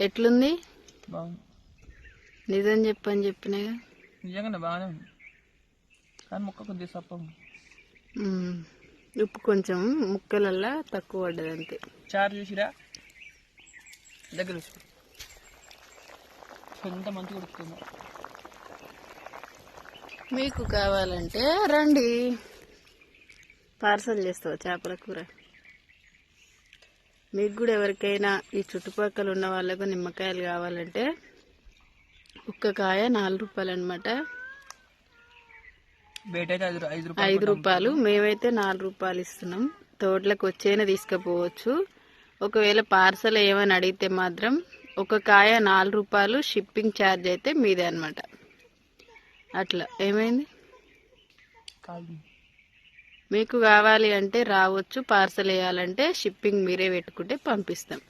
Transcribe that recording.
ఎట్లుంది? బాగుంది. నిజం చెప్పని చెప్పినాగా. నిజంగానే బాగానే ఉంది, కానీ ముక్క కొద్దిగా సప్ప. ఉప్పు కొంచెం ముక్కలల్లా తక్కువ పడ్డది అంతే. చారు చూసిరా దగ్గర ఎంత మంచిగా ఉడుకుతుందో. మీకు కావాలంటే రండి, పార్సల్ చేస్తావు చేపల కూర. మీకు కూడా ఎవరికైనా ఈ చుట్టుపక్కల ఉన్న వాళ్ళకు నిమ్మకాయలు కావాలంటే ఒక్క కాయ 4 రూపాయలు అనమాట. 5 రూపాయలు. మేమైతే 4 రూపాయలు ఇస్తున్నాం. తోటలకు వచ్చేనా తీసుకుపోవచ్చు. ఒకవేళ పార్సల్ ఏమని అడిగితే మాత్రం ఒక కాయ 4 రూపాయలు, షిప్పింగ్ ఛార్జ్ అయితే మీదే అనమాట. అట్లా ఏమైంది? మీకు కావాలి అంటే రావచ్చు, పార్సల్ వేయాలంటే షిప్పింగ్ మీరే పెట్టుకుంటే పంపిస్తాం.